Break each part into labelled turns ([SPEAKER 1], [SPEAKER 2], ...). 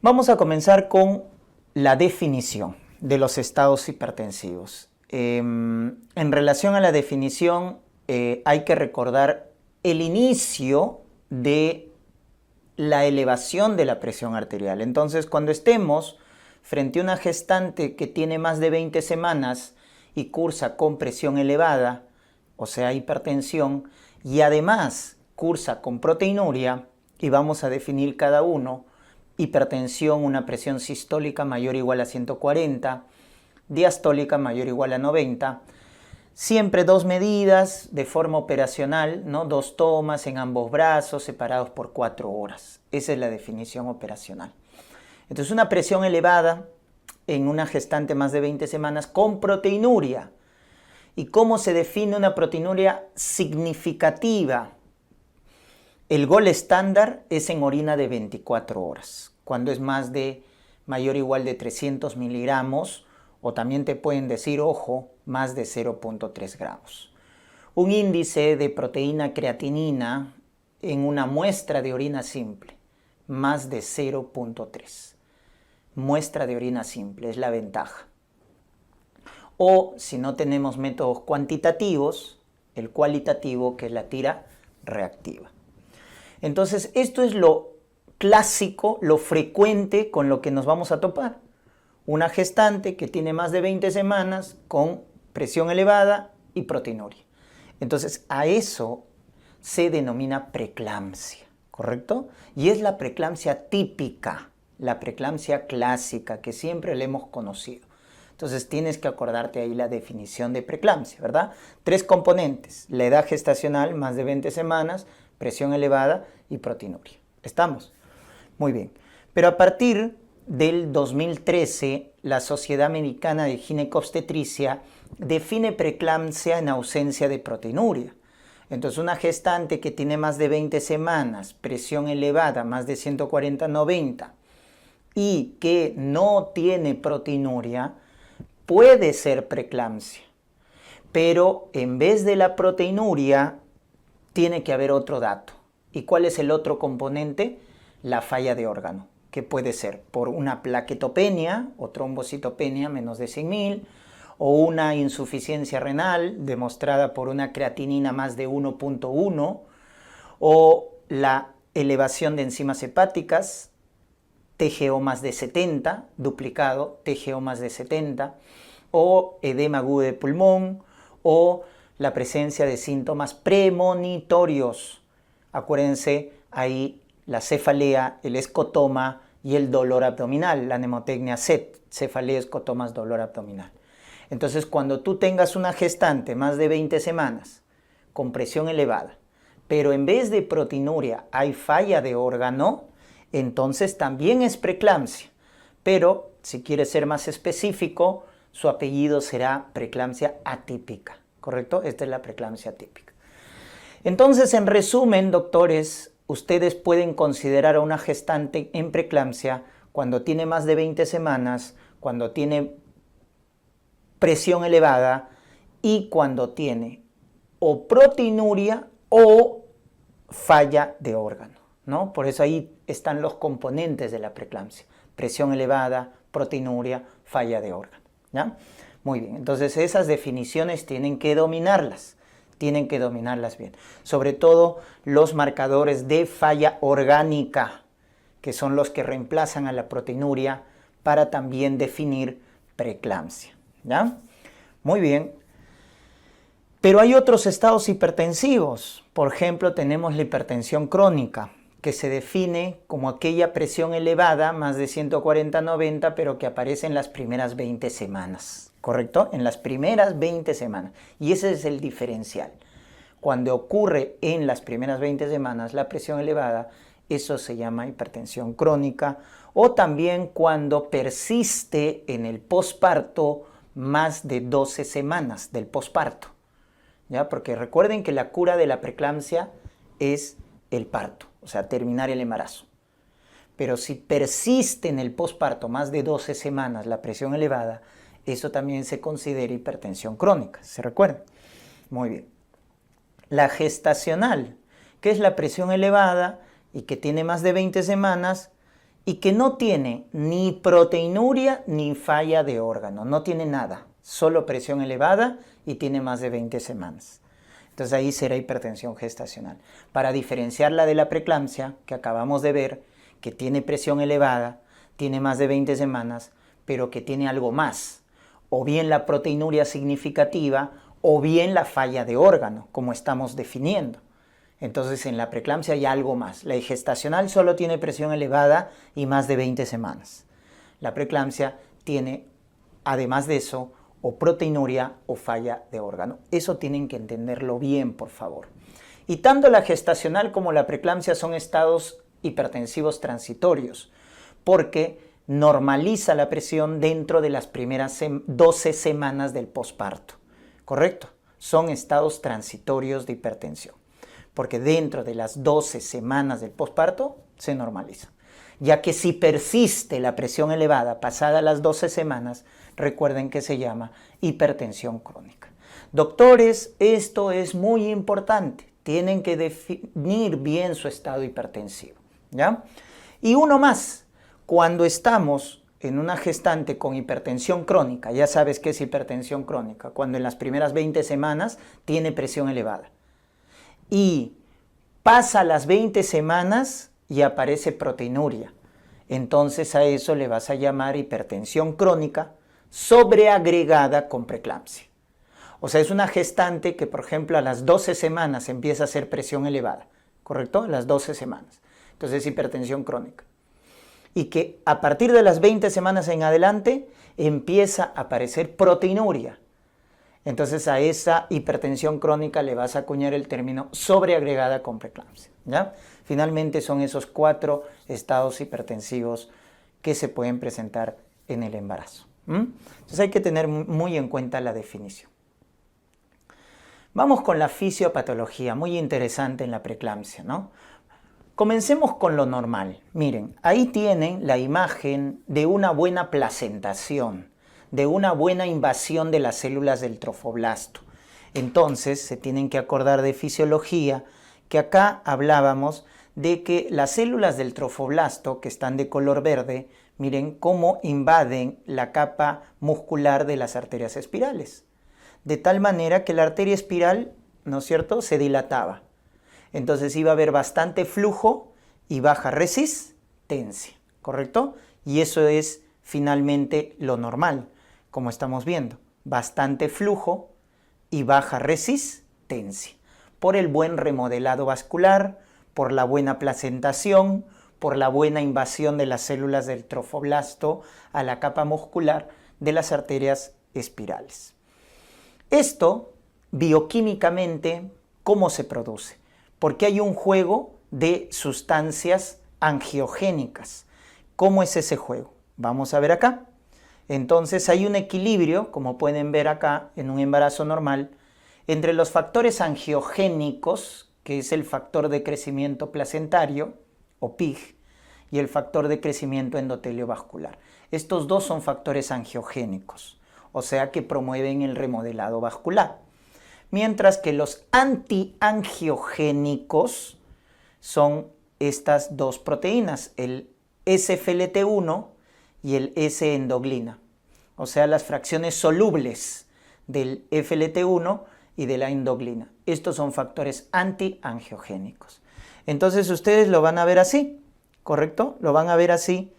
[SPEAKER 1] Vamos a comenzar con la definición de los estados hipertensivos. En relación a la definición, hay que recordar el inicio de la elevación de la presión arterial. Entonces, cuando estemos frente a una gestante que tiene más de 20 semanas y cursa con presión elevada, o sea, hipertensión, y además cursa con proteinuria, y vamos a definir cada uno: hipertensión, una presión sistólica mayor o igual a 140, diastólica mayor o igual a 90, siempre dos medidas de forma operacional, ¿no? 2 tomas en ambos brazos separados por 4 horas. Esa es la definición operacional. Entonces, una presión elevada en una gestante más de 20 semanas con proteinuria. ¿Y cómo se define una proteinuria significativa? El gol estándar es en orina de 24 horas, cuando es mayor o igual de 300 miligramos, o también te pueden decir, ojo, más de 0.3 gramos. Un índice de proteína creatinina en una muestra de orina simple, más de 0.3. Muestra de orina simple, es la ventaja. O si no tenemos métodos cuantitativos, el cualitativo, que es la tira reactiva. Entonces, esto es lo clásico, lo frecuente con lo que nos vamos a topar. Una gestante que tiene más de 20 semanas con presión elevada y proteinuria. Entonces, a eso se denomina preeclampsia, ¿correcto? Y es la preeclampsia típica, la preeclampsia clásica que siempre le hemos conocido. Entonces, tienes que acordarte ahí la definición de preeclampsia, ¿verdad? 3 componentes: la edad gestacional, más de 20 semanas, presión elevada y proteinuria. ¿Estamos? Muy bien. Pero a partir del 2013, la Sociedad Americana de Ginecobstetricia define preeclampsia en ausencia de proteinuria. Entonces, una gestante que tiene más de 20 semanas, presión elevada, más de 140/90, y que no tiene proteinuria, puede ser preeclampsia. Pero en vez de la proteinuria, tiene que haber otro dato. ¿Y cuál es el otro componente? La falla de órgano, que puede ser por una plaquetopenia o trombocitopenia menos de 100.000, o una insuficiencia renal demostrada por una creatinina más de 1.1, o la elevación de enzimas hepáticas, TGO más de 70, duplicado, TGO más de 70, o edema agudo de pulmón, o la presencia de síntomas premonitorios. Acuérdense ahí la cefalea, el escotoma y el dolor abdominal, la mnemotecnia CET, cefalea, escotomas, dolor abdominal. Entonces, cuando tú tengas una gestante más de 20 semanas con presión elevada, pero en vez de proteinuria hay falla de órgano, entonces también es preeclampsia. Pero si quieres ser más específico, su apellido será preeclampsia atípica, ¿correcto? Esta es la preeclampsia atípica. Entonces, en resumen, doctores, ustedes pueden considerar a una gestante en preeclampsia cuando tiene más de 20 semanas, cuando tiene presión elevada y cuando tiene o proteinuria o falla de órgano, ¿no? Por eso ahí están los componentes de la preeclampsia: presión elevada, proteinuria, falla de órgano, ¿ya? Muy bien, entonces esas definiciones tienen que dominarlas bien. Sobre todo los marcadores de falla orgánica, que son los que reemplazan a la proteinuria para también definir preeclampsia, ¿ya? Muy bien. Pero hay otros estados hipertensivos. Por ejemplo, tenemos la hipertensión crónica, que se define como aquella presión elevada, más de 140/90, pero que aparece en las primeras 20 semanas, ¿correcto? En las primeras 20 semanas. Y ese es el diferencial. Cuando ocurre en las primeras 20 semanas la presión elevada, eso se llama hipertensión crónica, o también cuando persiste en el posparto más de 12 semanas del posparto, ¿ya? Porque recuerden que la cura de la preeclampsia es el parto, o sea, terminar el embarazo. Pero si persiste en el posparto más de 12 semanas la presión elevada, eso también se considera hipertensión crónica, ¿se recuerdan? Muy bien. La gestacional, que es la presión elevada y que tiene más de 20 semanas y que no tiene ni proteinuria ni falla de órgano, no tiene nada, solo presión elevada y tiene más de 20 semanas. Entonces ahí será hipertensión gestacional. Para diferenciarla de la preeclampsia, que acabamos de ver, que tiene presión elevada, tiene más de 20 semanas, pero que tiene algo más, o bien la proteinuria significativa, o bien la falla de órgano, como estamos definiendo. Entonces en la preeclampsia hay algo más. La gestacional solo tiene presión elevada y más de 20 semanas. La preeclampsia tiene, además de eso, o proteinuria o falla de órgano. Eso tienen que entenderlo bien, por favor. Y tanto la gestacional como la preeclampsia son estados hipertensivos transitorios, porque normaliza la presión dentro de las primeras 12 semanas del posparto. ¿Correcto? Son estados transitorios de hipertensión, porque dentro de las 12 semanas del posparto se normaliza. Ya que si persiste la presión elevada pasada las 12 semanas, recuerden que se llama hipertensión crónica. Doctores, esto es muy importante. Tienen que definir bien su estado hipertensivo, ¿ya? Y uno más, cuando estamos en una gestante con hipertensión crónica, ya sabes qué es hipertensión crónica, cuando en las primeras 20 semanas tiene presión elevada. Y pasa las 20 semanas y aparece proteinuria. Entonces a eso le vas a llamar hipertensión crónica sobreagregada con preeclampsia. O sea, es una gestante que, por ejemplo, a las 12 semanas empieza a hacer presión elevada, ¿correcto? A las 12 semanas. Entonces es hipertensión crónica. Y que a partir de las 20 semanas en adelante empieza a aparecer proteinuria. Entonces a esa hipertensión crónica le vas a acuñar el término sobreagregada con preeclampsia, ¿ya? Finalmente son esos 4 estados hipertensivos que se pueden presentar en el embarazo. Entonces hay que tener muy en cuenta la definición. Vamos con la fisiopatología, muy interesante en la preeclampsia, ¿no? Comencemos con lo normal. Miren, ahí tienen la imagen de una buena placentación, de una buena invasión de las células del trofoblasto. Entonces, se tienen que acordar de fisiología, que acá hablábamos de que las células del trofoblasto, que están de color verde, miren cómo invaden la capa muscular de las arterias espirales. De tal manera que la arteria espiral, ¿no es cierto?, se dilataba. Entonces iba a haber bastante flujo y baja resistencia, ¿correcto? Y eso es finalmente lo normal, como estamos viendo. Bastante flujo y baja resistencia. Por el buen remodelado vascular, por la buena placentación, por la buena invasión de las células del trofoblasto a la capa muscular de las arterias espirales. Esto, bioquímicamente, ¿cómo se produce? Porque hay un juego de sustancias angiogénicas. ¿Cómo es ese juego? Vamos a ver acá. Entonces hay un equilibrio, como pueden ver acá, en un embarazo normal, entre los factores angiogénicos, que es el factor de crecimiento placentario, o PIG, y el factor de crecimiento endotelio vascular. Estos dos son factores angiogénicos, o sea que promueven el remodelado vascular. Mientras que los antiangiogénicos son estas dos proteínas, el SFLT1 y el S-endoglina, o sea, las fracciones solubles del FLT1 y de la endoglina. Estos son factores antiangiogénicos. Entonces ustedes lo van a ver así, ¿correcto? Lo van a ver así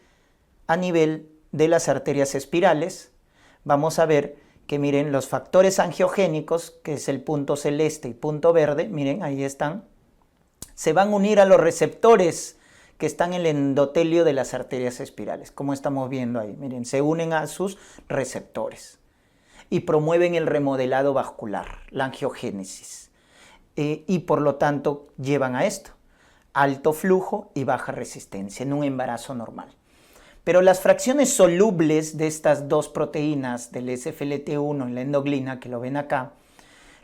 [SPEAKER 1] a nivel de las arterias espirales. Vamos a ver que miren los factores angiogénicos, que es el punto celeste y punto verde, miren, ahí están, se van a unir a los receptores que están en el endotelio de las arterias espirales, como estamos viendo ahí, miren, se unen a sus receptores y promueven el remodelado vascular, la angiogénesis, y por lo tanto llevan a esto, alto flujo y baja resistencia en un embarazo normal. Pero las fracciones solubles de estas dos proteínas, del SFLT1 y la endoglina, que lo ven acá,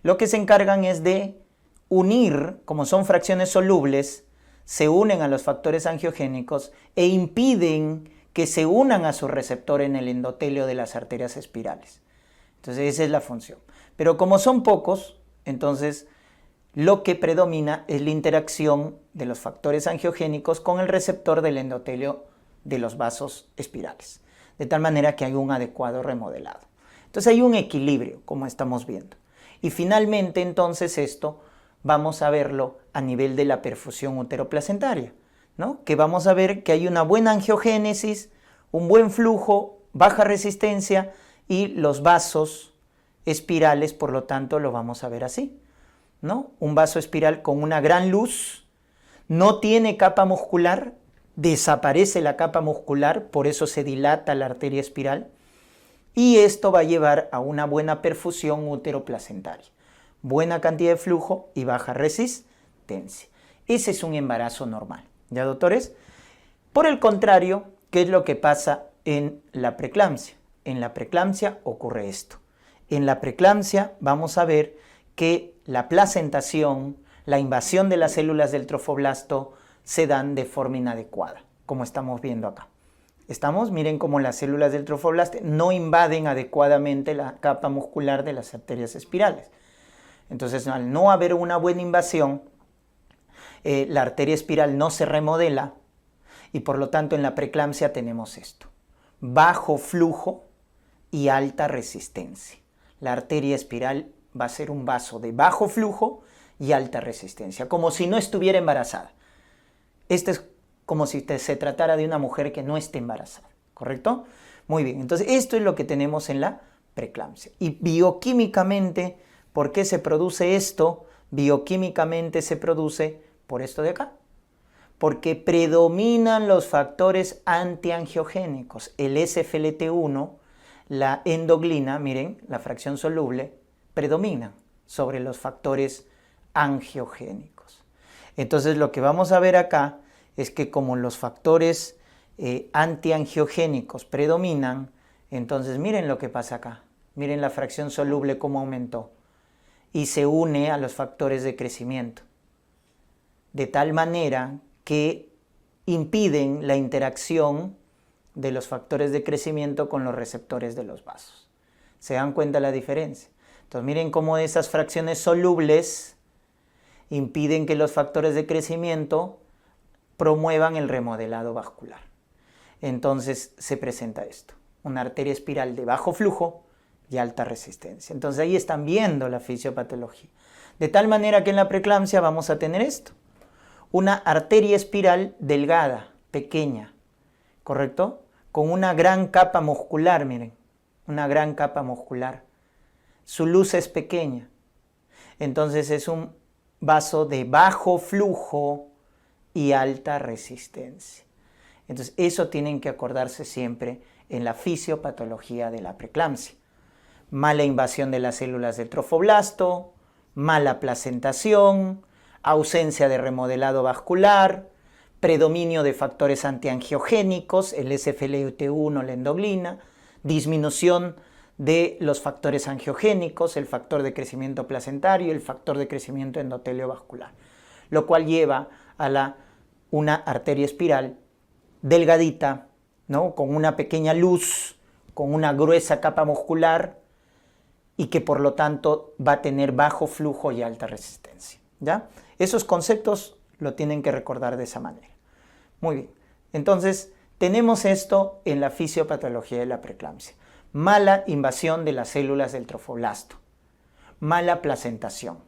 [SPEAKER 1] lo que se encargan es de unir, como son fracciones solubles, se unen a los factores angiogénicos e impiden que se unan a su receptor en el endotelio de las arterias espirales. Entonces esa es la función. Pero como son pocos, entonces lo que predomina es la interacción de los factores angiogénicos con el receptor del endotelio de los vasos espirales, de tal manera que hay un adecuado remodelado. Entonces hay un equilibrio, como estamos viendo. Y finalmente, entonces, esto vamos a verlo a nivel de la perfusión uteroplacentaria, ¿no? Que vamos a ver que hay una buena angiogénesis, un buen flujo, baja resistencia y los vasos espirales, por lo tanto, lo vamos a ver así, ¿no? Un vaso espiral con una gran luz, no tiene capa muscular, desaparece la capa muscular, por eso se dilata la arteria espiral, y esto va a llevar a una buena perfusión uteroplacentaria, buena cantidad de flujo y baja resistencia. Ese es un embarazo normal, ¿ya, doctores? Por el contrario, ¿qué es lo que pasa en la preeclampsia? En la preeclampsia ocurre esto. En la preeclampsia vamos a ver que la placentación, la invasión de las células del trofoblasto se dan de forma inadecuada, como estamos viendo acá. Miren cómo las células del trofoblasto no invaden adecuadamente la capa muscular de las arterias espirales. Entonces, al no haber una buena invasión, la arteria espiral no se remodela y por lo tanto en la preeclampsia tenemos esto: bajo flujo y alta resistencia. La arteria espiral va a ser un vaso de bajo flujo y alta resistencia, como si no estuviera embarazada. Este es como si se tratara de una mujer que no esté embarazada, ¿correcto? Muy bien, entonces esto es lo que tenemos en la preeclampsia. Y bioquímicamente, ¿por qué se produce esto? Bioquímicamente se produce por esto de acá, porque predominan los factores antiangiogénicos, el SFLT1, la endoglina, miren, la fracción soluble, predominan sobre los factores angiogénicos. Entonces lo que vamos a ver acá es que como los factores antiangiogénicos predominan, entonces miren lo que pasa acá. Miren la fracción soluble cómo aumentó y se une a los factores de crecimiento, de tal manera que impiden la interacción de los factores de crecimiento con los receptores de los vasos. ¿Se dan cuenta la diferencia? Entonces miren cómo esas fracciones solubles impiden que los factores de crecimiento promuevan el remodelado vascular. Entonces se presenta esto, una arteria espiral de bajo flujo y alta resistencia. Entonces ahí están viendo la fisiopatología. De tal manera que en la preeclampsia vamos a tener esto, una arteria espiral delgada, pequeña, ¿correcto? Con una gran capa muscular, miren, una gran capa muscular. Su luz es pequeña. Entonces es un vaso de bajo flujo y alta resistencia. Entonces eso tienen que acordarse siempre en la fisiopatología de la preeclampsia. Mala invasión de las células del trofoblasto, mala placentación, ausencia de remodelado vascular, predominio de factores antiangiogénicos, el SFLT1, la endoglina, disminución de los factores angiogénicos, el factor de crecimiento placentario, el factor de crecimiento endotelio vascular, lo cual lleva a una arteria espiral delgadita, ¿no? Con una pequeña luz, con una gruesa capa muscular y que por lo tanto va a tener bajo flujo y alta resistencia, ¿ya? Esos conceptos lo tienen que recordar de esa manera. Muy bien, entonces tenemos esto en la fisiopatología de la preeclampsia. Mala invasión de las células del trofoblasto, mala placentación.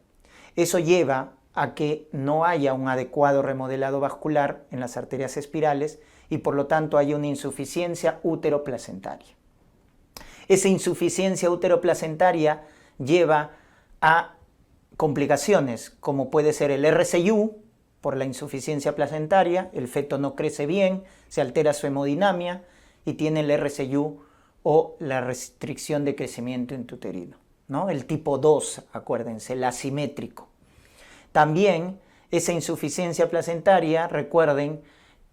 [SPEAKER 1] Eso lleva a que no haya un adecuado remodelado vascular en las arterias espirales y por lo tanto haya una insuficiencia uteroplacentaria. Esa insuficiencia uteroplacentaria lleva a complicaciones como puede ser el RCU por la insuficiencia placentaria, el feto no crece bien, se altera su hemodinamia y tiene el RCU o la restricción de crecimiento intrauterino, ¿no? El tipo 2, acuérdense, el asimétrico. También esa insuficiencia placentaria, recuerden,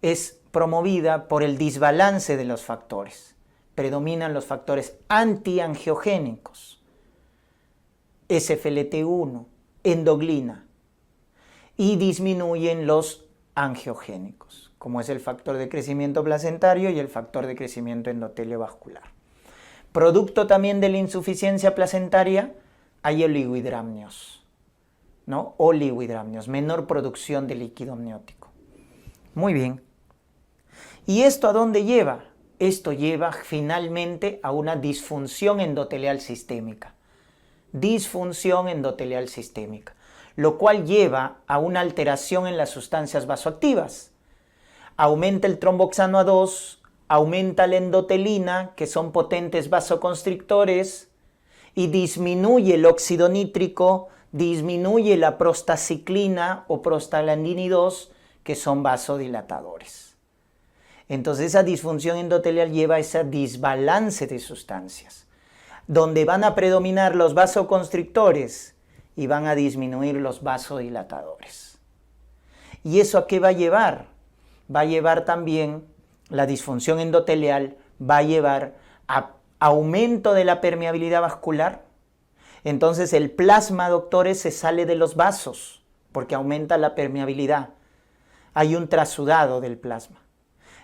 [SPEAKER 1] es promovida por el desbalance de los factores. Predominan los factores antiangiogénicos, SFLT1, endoglina, y disminuyen los angiogénicos, como es el factor de crecimiento placentario y el factor de crecimiento endotelio vascular. Producto también de la insuficiencia placentaria, hay oligohidramnios, ¿no? Oligohidramnios, menor producción de líquido amniótico. Muy bien. ¿Y esto a dónde lleva? Esto lleva finalmente a una disfunción endotelial sistémica. Disfunción endotelial sistémica, lo cual lleva a una alteración en las sustancias vasoactivas. Aumenta el tromboxano A2, aumenta la endotelina, que son potentes vasoconstrictores, y disminuye el óxido nítrico, disminuye la prostaciclina o prostaglandina 2, que son vasodilatadores. Entonces esa disfunción endotelial lleva a ese desbalance de sustancias, donde van a predominar los vasoconstrictores y van a disminuir los vasodilatadores. ¿Y eso a qué va a llevar? Va a llevar también, la disfunción endotelial va a llevar a aumento de la permeabilidad vascular. Entonces el plasma, doctores, se sale de los vasos porque aumenta la permeabilidad. Hay un trasudado del plasma.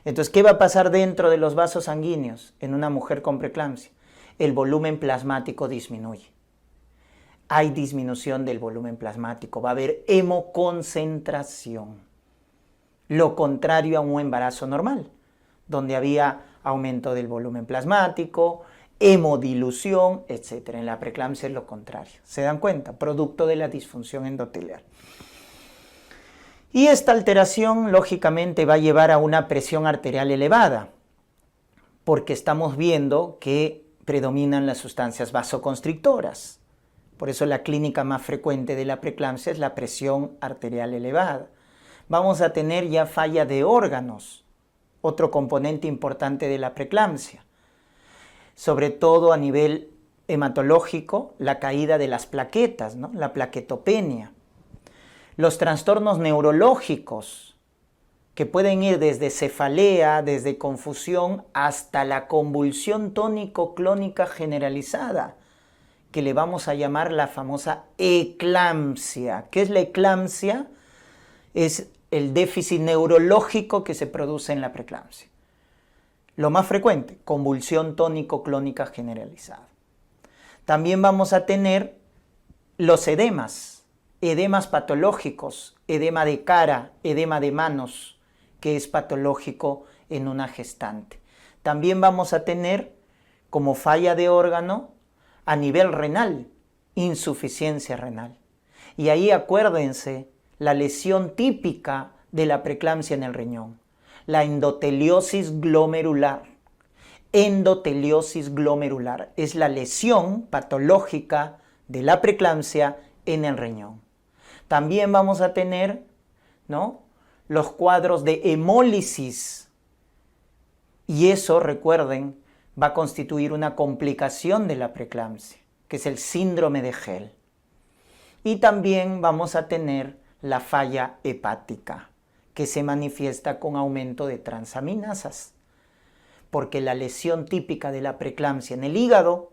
[SPEAKER 1] Entonces, ¿qué va a pasar dentro de los vasos sanguíneos en una mujer con preeclampsia? El volumen plasmático disminuye. Hay disminución del volumen plasmático, va a haber hemoconcentración. Lo contrario a un embarazo normal, donde había aumento del volumen plasmático, hemodilución, etc. En la preeclampsia es lo contrario. ¿Se dan cuenta? Producto de la disfunción endotelial. Y esta alteración, lógicamente, va a llevar a una presión arterial elevada, porque estamos viendo que predominan las sustancias vasoconstrictoras. Por eso la clínica más frecuente de la preeclampsia es la presión arterial elevada. Vamos a tener ya falla de órganos, otro componente importante de la preeclampsia. Sobre todo a nivel hematológico, la caída de las plaquetas, ¿no? La plaquetopenia. Los trastornos neurológicos, que pueden ir desde cefalea, desde confusión, hasta la convulsión tónico-clónica generalizada, que le vamos a llamar la famosa eclampsia. ¿Qué es la eclampsia? Es el déficit neurológico que se produce en la preeclampsia. Lo más frecuente, convulsión tónico-clónica generalizada. También vamos a tener los edemas patológicos, edema de cara, edema de manos, que es patológico en una gestante. También vamos a tener como falla de órgano a nivel renal, insuficiencia renal. Y ahí acuérdense la lesión típica de la preeclampsia en el riñón, la endoteliosis glomerular. Endoteliosis glomerular es la lesión patológica de la preeclampsia en el riñón. También vamos a tener, ¿no?, los cuadros de hemólisis. Y eso, recuerden, va a constituir una complicación de la preeclampsia, que es el síndrome de Gell. Y también vamos a tener la falla hepática, que se manifiesta con aumento de transaminasas. Porque la lesión típica de la preeclampsia en el hígado,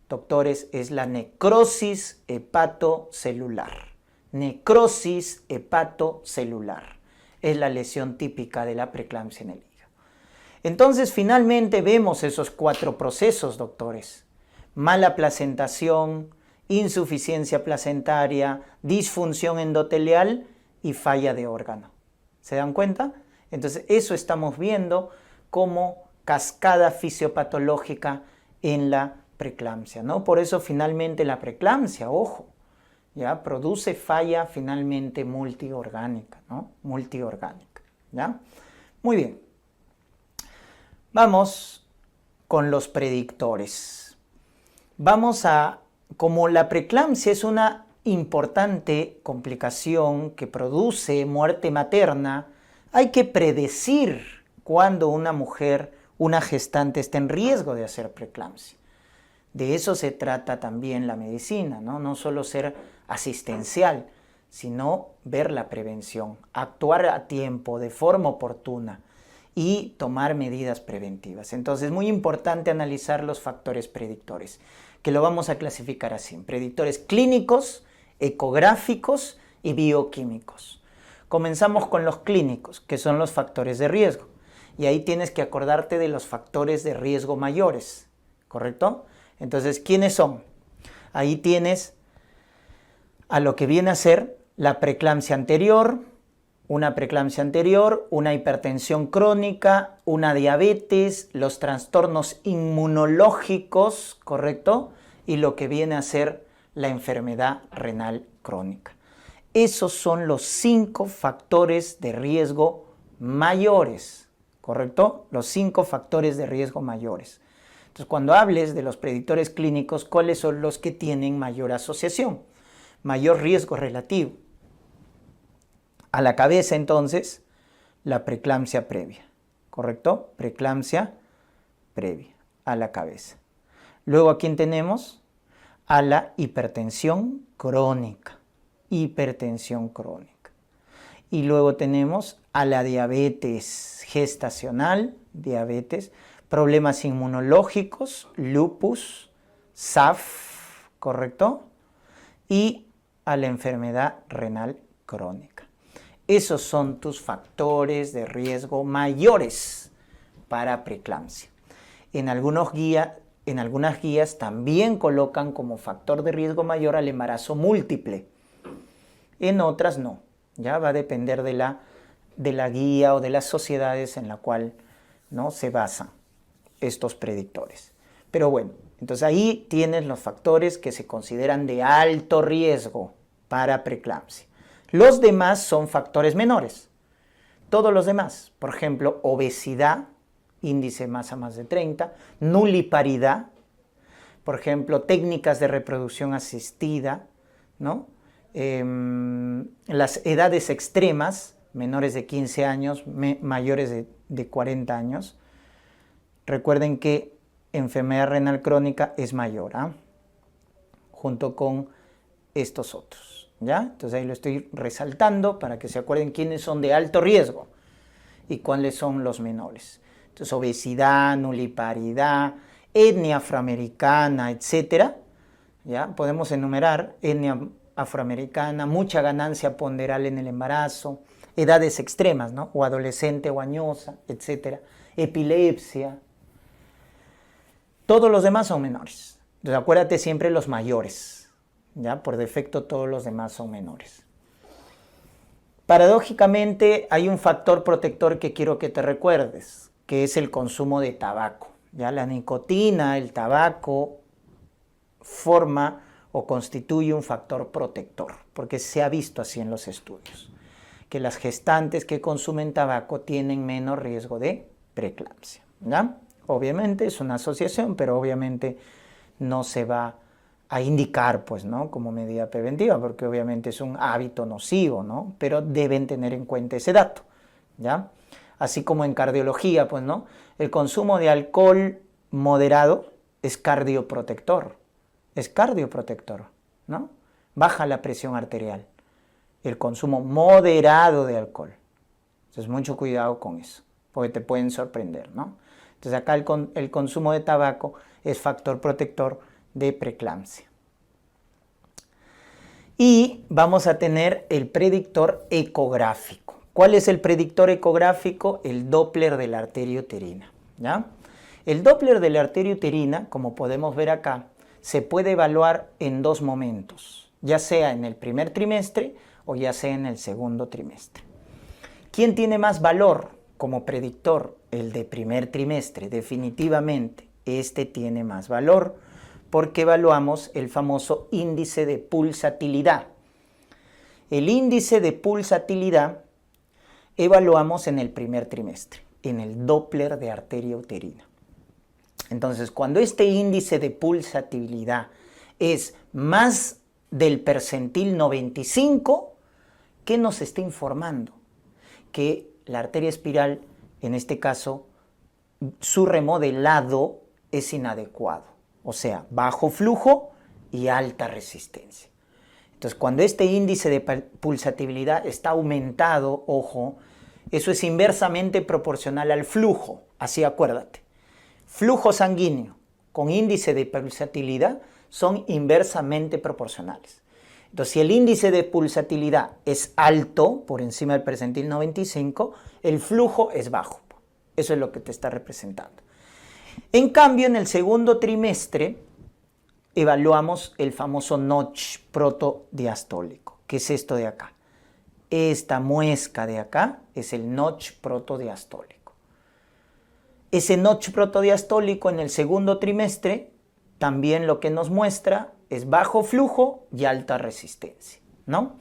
[SPEAKER 1] doctores, es la necrosis hepatocelular. Necrosis hepatocelular es la lesión típica de la preeclampsia en el hígado. Entonces, finalmente vemos esos 4 procesos, doctores. Mala placentación, insuficiencia placentaria, disfunción endotelial y falla de órgano. ¿Se dan cuenta? Entonces, eso estamos viendo como cascada fisiopatológica en la preeclampsia, ¿no? Por eso, finalmente, la preeclampsia, ojo, ¿ya?, produce falla finalmente multiorgánica, ¿no? Multiorgánica, ¿ya? Muy bien. Vamos con los predictores. Como la preeclampsia es una importante complicación que produce muerte materna, hay que predecir cuando una mujer, una gestante, está en riesgo de hacer preeclampsia. De eso se trata también la medicina, ¿no? No solo ser asistencial, sino ver la prevención, actuar a tiempo, de forma oportuna y tomar medidas preventivas. Entonces es muy importante analizar los factores predictores, que lo vamos a clasificar así: predictores clínicos, ecográficos y bioquímicos. Comenzamos con los clínicos, que son los factores de riesgo. Y ahí tienes que acordarte de los factores de riesgo mayores, ¿correcto? Entonces, ¿quiénes son? Ahí tienes a lo que viene a ser la preeclampsia anterior, una preeclampsia anterior, una hipertensión crónica, una diabetes, los trastornos inmunológicos, ¿correcto? Y lo que viene a ser la enfermedad renal crónica. Esos son los 5 factores de riesgo mayores, ¿correcto? Los 5 factores de riesgo mayores. Entonces, cuando hables de los predictores clínicos, ¿cuáles son los que tienen mayor asociación? Mayor riesgo relativo. A la cabeza, entonces, la preeclampsia previa, ¿correcto? Preeclampsia previa, a la cabeza. Luego, ¿a quién tenemos? A la hipertensión crónica. Hipertensión crónica. Y luego tenemos a la diabetes gestacional, diabetes, problemas inmunológicos, lupus, SAF, ¿correcto? Y a la enfermedad renal crónica. Esos son tus factores de riesgo mayores para preeclampsia. En algunas guías también colocan como factor de riesgo mayor al embarazo múltiple. En otras no. Ya va a depender de la guía o de las sociedades en la cual, ¿no?, se basan estos predictores. Pero bueno, entonces ahí tienes los factores que se consideran de alto riesgo para preeclampsia. Los demás son factores menores. Todos los demás, por ejemplo, obesidad, índice de masa más de 30, nuliparidad, por ejemplo, técnicas de reproducción asistida, ¿no? Las edades extremas, menores de 15 años, mayores de 40 años. Recuerden que enfermedad renal crónica es mayor, ¿ah? Junto con estos otros. ¿Ya? Entonces ahí lo estoy resaltando para que se acuerden quiénes son de alto riesgo y cuáles son los menores. Entonces obesidad, nuliparidad, etnia afroamericana, etc. ¿Ya? Podemos enumerar etnia afroamericana, mucha ganancia ponderal en el embarazo, edades extremas, ¿no? O adolescente o añosa, etc. Epilepsia. Todos los demás son menores. Entonces acuérdate siempre los mayores. ¿Ya? Por defecto todos los demás son menores. Paradójicamente hay un factor protector que quiero que te recuerdes, que es el consumo de tabaco. ¿Ya? La nicotina, el tabaco, forma o constituye un factor protector, porque se ha visto así en los estudios, que las gestantes que consumen tabaco tienen menos riesgo de preeclampsia. ¿Ya? Obviamente es una asociación, pero obviamente no se va a indicar, pues, ¿no?, como medida preventiva, porque obviamente es un hábito nocivo, ¿no? Pero deben tener en cuenta ese dato, ¿ya? Así como en cardiología, pues, ¿no? El consumo de alcohol moderado es cardioprotector, ¿no? Baja la presión arterial, el consumo moderado de alcohol. Entonces, mucho cuidado con eso, porque te pueden sorprender, ¿no? Entonces, acá el consumo de tabaco es factor protector de preeclampsia. Y vamos a tener el predictor ecográfico. ¿Cuál es el predictor ecográfico? El Doppler de la arteria uterina, ¿ya? El Doppler de la arteria uterina, como podemos ver acá, se puede evaluar en 2 momentos, ya sea en el primer trimestre o ya sea en el segundo trimestre. ¿Quién tiene más valor como predictor? El de primer trimestre, definitivamente. Este tiene más valor, porque evaluamos el famoso índice de pulsatilidad. El índice de pulsatilidad evaluamos en el primer trimestre, en el Doppler de arteria uterina. Entonces, cuando este índice de pulsatilidad es más del percentil 95, ¿qué nos está informando? Que la arteria espiral, en este caso, su remodelado es inadecuado. O sea, bajo flujo y alta resistencia. Entonces, cuando este índice de pulsatividad está aumentado, ojo, eso es inversamente proporcional al flujo. Así acuérdate. Flujo sanguíneo con índice de pulsatividad son inversamente proporcionales. Entonces, si el índice de pulsatividad es alto, por encima del percentil 95, el flujo es bajo. Eso es lo que te está representando. En cambio, en el segundo trimestre evaluamos el famoso notch protodiastólico. ¿Qué es esto de acá? esta muesca de acá es el notch protodiastólico. Ese notch protodiastólico en el segundo trimestre también lo que nos muestra es bajo flujo y alta resistencia, ¿no?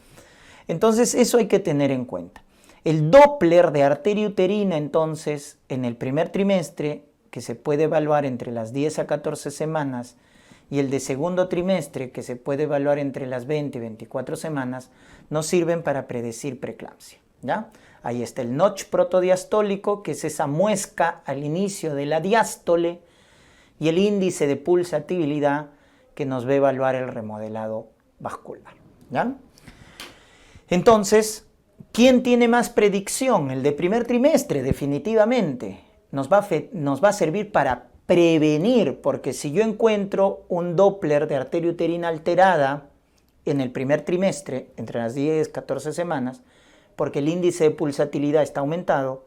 [SPEAKER 1] Entonces eso hay que tener en cuenta. El Doppler de arteria uterina entonces en el primer trimestre, que se puede evaluar entre las 10 a 14 semanas, y el de segundo trimestre, que se puede evaluar entre las 20 y 24 semanas, nos sirven para predecir preeclampsia, ¿ya? Ahí está el notch protodiastólico, que es esa muesca al inicio de la diástole, y el índice de pulsatividad, que nos va a evaluar el remodelado vascular, ¿ya? Entonces, ¿quién tiene más predicción? El de primer trimestre, definitivamente. Nos va a servir para prevenir, porque si yo encuentro un Doppler de arteria uterina alterada en el primer trimestre, entre las 10 y 14 semanas, porque el índice de pulsatilidad está aumentado,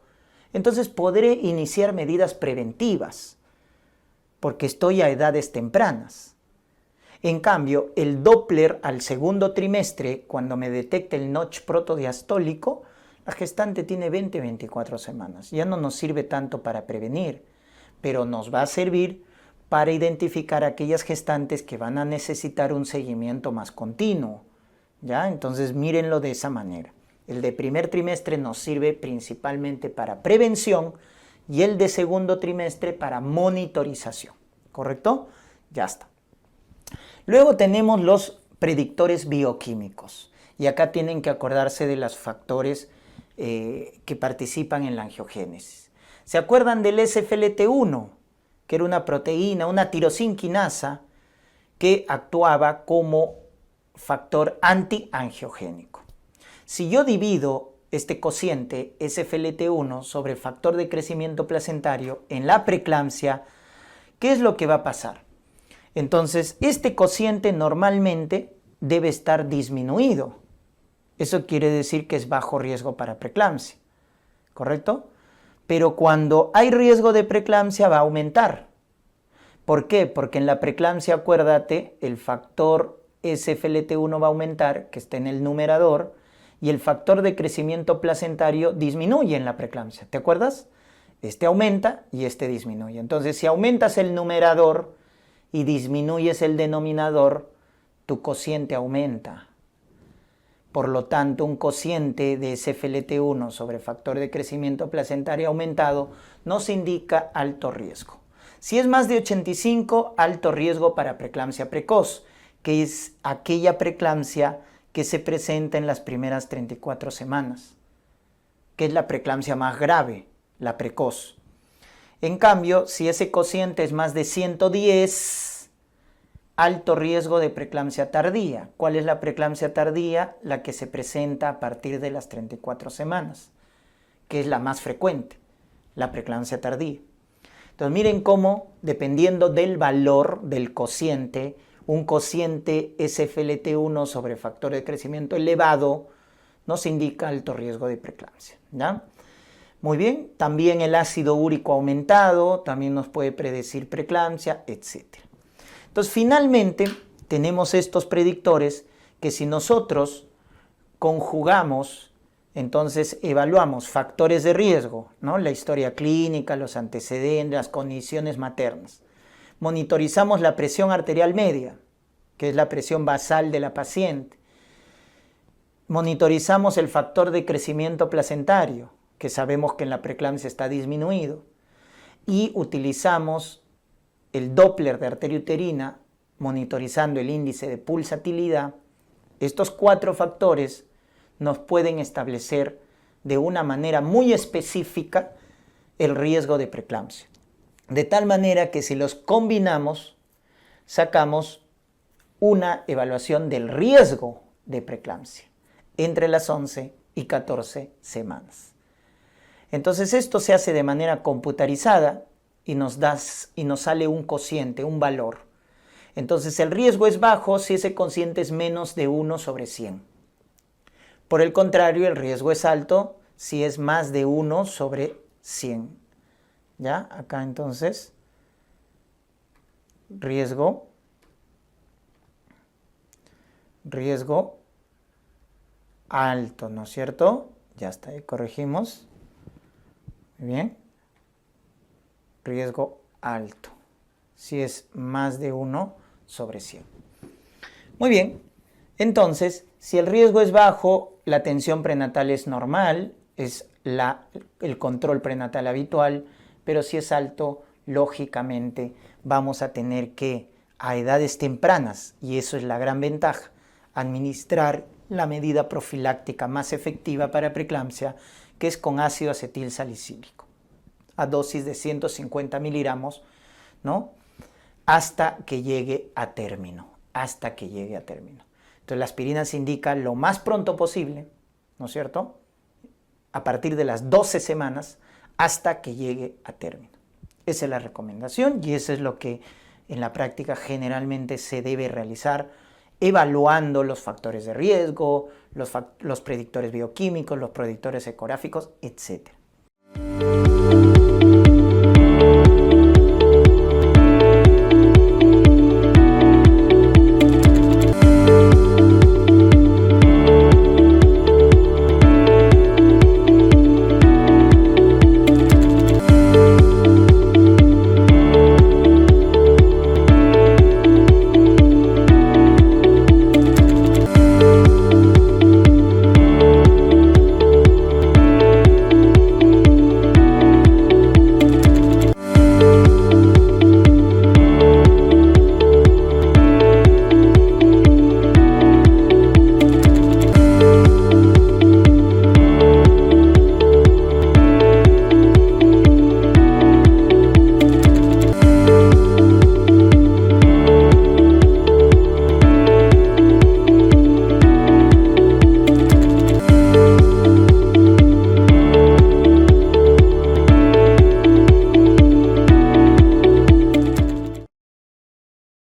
[SPEAKER 1] entonces podré iniciar medidas preventivas, porque estoy a edades tempranas. En cambio, el Doppler al segundo trimestre, cuando me detecte el notch protodiastólico, la gestante tiene 20-24 semanas. Ya no nos sirve tanto para prevenir, pero nos va a servir para identificar aquellas gestantes que van a necesitar un seguimiento más continuo, ¿ya? Entonces mírenlo de esa manera. El de primer trimestre nos sirve principalmente para prevención y el de segundo trimestre para monitorización, ¿correcto? Ya está. Luego tenemos los predictores bioquímicos y acá tienen que acordarse de los factores que participan en la angiogénesis. ¿Se acuerdan del SFLT1? Que era una proteína, una tirosinquinasa que actuaba como factor antiangiogénico. Si yo divido este cociente SFLT1 sobre factor de crecimiento placentario en la preeclampsia, ¿qué es lo que va a pasar? Entonces, este cociente normalmente debe estar disminuido. Eso quiere decir que es bajo riesgo para preeclampsia, ¿correcto? Pero cuando hay riesgo de preeclampsia va a aumentar. ¿Por qué? Porque en la preeclampsia, acuérdate, el factor SFLT1 va a aumentar, que está en el numerador, y el factor de crecimiento placentario disminuye en la preeclampsia. ¿Te acuerdas? Este aumenta y este disminuye. Entonces, si aumentas el numerador y disminuyes el denominador, tu cociente aumenta. Por lo tanto, un cociente de SFLT1 sobre factor de crecimiento placentario aumentado nos indica alto riesgo. Si es más de 85, alto riesgo para preeclampsia precoz, que es aquella preeclampsia que se presenta en las primeras 34 semanas, que es la preeclampsia más grave, la precoz. En cambio, si ese cociente es más de 110, alto riesgo de preeclampsia tardía. ¿Cuál es la preeclampsia tardía? La que se presenta a partir de las 34 semanas, que es la más frecuente, la preeclampsia tardía. Entonces miren cómo, dependiendo del valor del cociente, un cociente SFLT1 sobre factor de crecimiento elevado nos indica alto riesgo de preeclampsia, ¿ya? Muy bien, también el ácido úrico aumentado también nos puede predecir preeclampsia, etc. Entonces, finalmente, tenemos estos predictores que si nosotros conjugamos, entonces evaluamos factores de riesgo, ¿no? La historia clínica, los antecedentes, las condiciones maternas. Monitorizamos la presión arterial media, que es la presión basal de la paciente. Monitorizamos el factor de crecimiento placentario, que sabemos que en la preeclampsia está disminuido. Y utilizamos el Doppler de arteria uterina, monitorizando el índice de pulsatilidad. Estos 4 factores nos pueden establecer de una manera muy específica el riesgo de preeclampsia. De tal manera que si los combinamos, sacamos una evaluación del riesgo de preeclampsia entre las 11 y 14 semanas. Entonces esto se hace de manera computarizada y nos sale un cociente, un valor. Entonces el riesgo es bajo si ese cociente es menos de 1 sobre 100. Por el contrario, el riesgo es alto si es más de 1 sobre 100. ¿Ya? Acá entonces, riesgo alto, ¿no es cierto? Ya está, ahí corregimos. Muy bien. Riesgo alto. Si es más de 1/100. Muy bien. Entonces, si el riesgo es bajo, la atención prenatal es normal, es el control prenatal habitual, pero si es alto, lógicamente vamos a tener que, a edades tempranas, y eso es la gran ventaja, administrar la medida profiláctica más efectiva para preeclampsia, que es con ácido acetil salicílico, a dosis de 150 miligramos, ¿no? Hasta que llegue a término, Entonces la aspirina se indica lo más pronto posible, ¿no es cierto? A partir de las 12 semanas hasta que llegue a término. Esa es la recomendación y eso es lo que en la práctica generalmente se debe realizar, evaluando los factores de riesgo, los predictores bioquímicos, los predictores ecográficos, etc.